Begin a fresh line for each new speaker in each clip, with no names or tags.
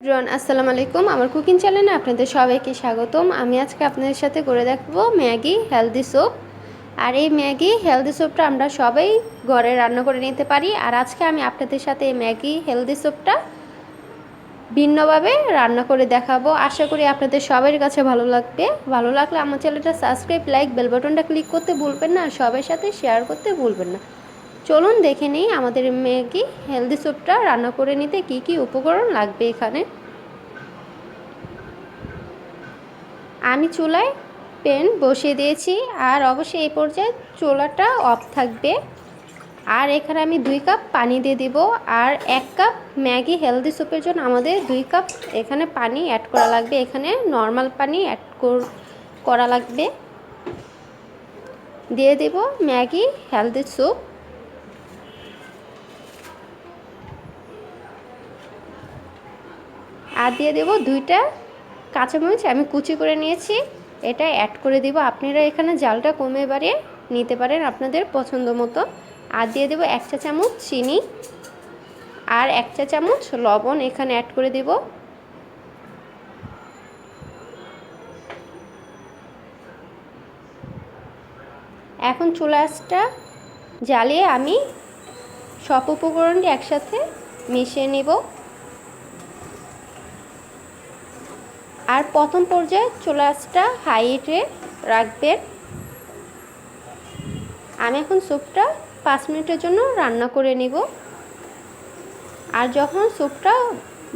Everyone আসসালামু আলাইকুম। আমার কুকিং চ্যানেলে আপনাদের সবাইকে স্বাগতম। আমি আজকে আপনাদের সাথে করে দেখাবো ম্যাগি হেলদি স্যুপ। আর এই ম্যাগি হেলদি স্যুপটা আমরা সবাই ঘরে রান্না করে নিতে পারি। আর আজকে আমি আপনাদের সাথে এই ম্যাগি হেলদি স্যুপটা ভিন্নভাবে রান্না করে দেখাবো। আশা করি আপনাদের সবার কাছে ভালো লাগবে। ভালো লাগলে আমার চ্যানেলটা সাবস্ক্রাইব, লাইক, বেল বাটনটা ক্লিক করতে ভুলবেন না। আর সবার সাথে শেয়ার করতে ভুলবেন না। চলুন দেখে নিই আমাদের ম্যাগি হেলদি স্যুপটা রান্না করে নিতে কি কি উপকরণ লাগবে। এখানে আমি চুলায় প্যান বসিয়ে দিয়েছি, আর অবশ্যই এই পর্যায়ে চুলাটা অফ থাকবে। আর এখানে আমি 2 কাপ পানি দিয়ে দিব। আর 1 কাপ ম্যাগি হেলদি স্যুপের জন্য আমাদের 2 কাপ এখানে পানি অ্যাড করা লাগবে। এখানে নর্মাল পানি অ্যাড করা লাগবে। দিয়ে দেব ম্যাগি হেলদি স্যুপ। আর দিয়ে দেব 2টা কাঁচামরিচ আমি কুচি করে নিয়েছি, এটা অ্যাড করে দিব। আপনারা এখানে জালটা কমে বাড়িয়ে নিতে পারেন আপনাদের পছন্দ মতো। আর দিয়ে দেব 1 চা চামচ চিনি আর 1 চা চামচ লবণ এখানে অ্যাড করে দেব। এখন চুলাটা জ্বালিয়ে আমি সব উপকরণটি একসাথে মিশিয়ে নেব। আর প্রথম পর্যায়ে চুলাটা হাই হিটে রাখবেন। আমি এখন স্যুপটা 5 মিনিটের জন্য রান্না করে নেব। আর যখন স্যুপটা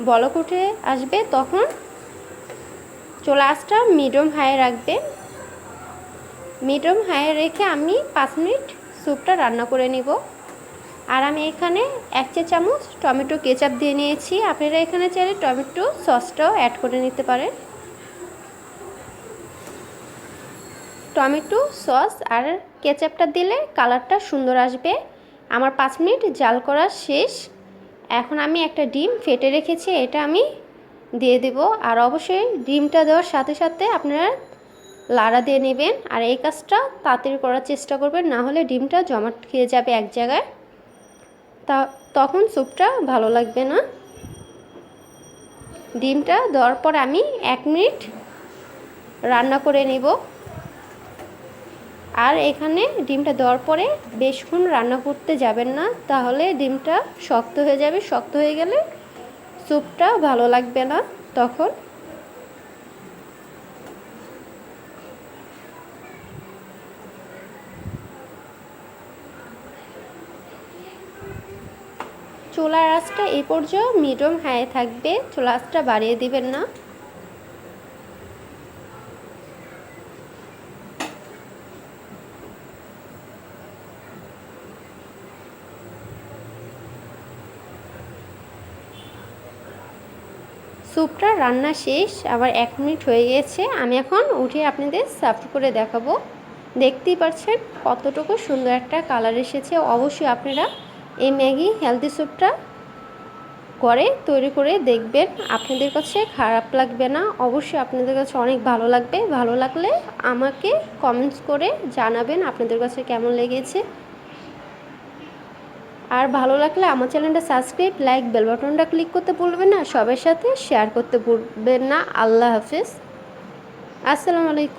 বলক উঠে আসবে তখন চুলাটা মিডিয়াম হাই রাখবেন। মিডিয়াম হাই রেখে আমি 5 মিনিট স্যুপটা রান্না করে নেব। আর আমি এখানে 1 চা চামচ টমেটো কেচাপ দিয়ে নিয়েছি। আপনারা এখানে চাইলে টমেটো সসটাও অ্যাড করে নিতে পারেন। টমেটো সস আর কেচাপটা দিলে কালারটা সুন্দর আসবে। আমার 5 মিনিট জাল করা শেষ। এখন আমি একটা ডিম ফেটে রেখেছি, এটা আমি দিয়ে দেব। আর অবশ্যই ডিমটা দেওয়ার সাথে সাথে আপনারা লাড়া দিয়ে নেবেন। আর এই কাজটা তাড়াতাড়ি করার চেষ্টা করবেন, না হলে ডিমটা জমাট খেয়ে যাবে এক জায়গায়, তখন স্যুপটা ভালো লাগবে না। ডিমটা দেওয়ার পর আমি 1 মিনিট রান্না করে নেব। আর এখানে ডিমটা দেওয়ার পরে বেশক্ষণ রান্না করতে যাবেন না, তাহলে ডিমটা শক্ত হয়ে যাবে। শক্ত হয়ে গেলে স্যুপটা ভালো লাগবে না তখন। চুলার আঁচটা এই পর্যায়ে মিডিয়াম হাই থাকবে, চুলার আঁচটা বাড়িয়ে দিবেন না। স্যুপটা রান্না শেষ, আবার 1 মিনিট হয়ে গেছে। আমি এখন উঠে আপনাদের সার্ভ করে দেখাবো। দেখতেই পাচ্ছেন কতটুকু সুন্দর একটা কালার এসেছে। অবশ্যই আপনারা এই ম্যাগি হেলদি স্যুপটা করে তৈরি করে দেখবেন, আপনাদের কাছে খারাপ লাগবে না। অবশ্যই আপনাদের কাছে অনেক ভালো লাগবে। ভালো লাগলে আমাকে কমেন্টস করে জানাবেন আপনাদের কাছে কেমন লেগেছে। আর ভালো লাগলে আমার চ্যানেলটা সাবস্ক্রাইব, লাইক, বেল বাটনটা ক্লিক করতে ভুলবেন না। সবার সাথে শেয়ার করতে ভুলবেন না। আল্লাহ হাফেজ, আসসালামু আলাইকুম।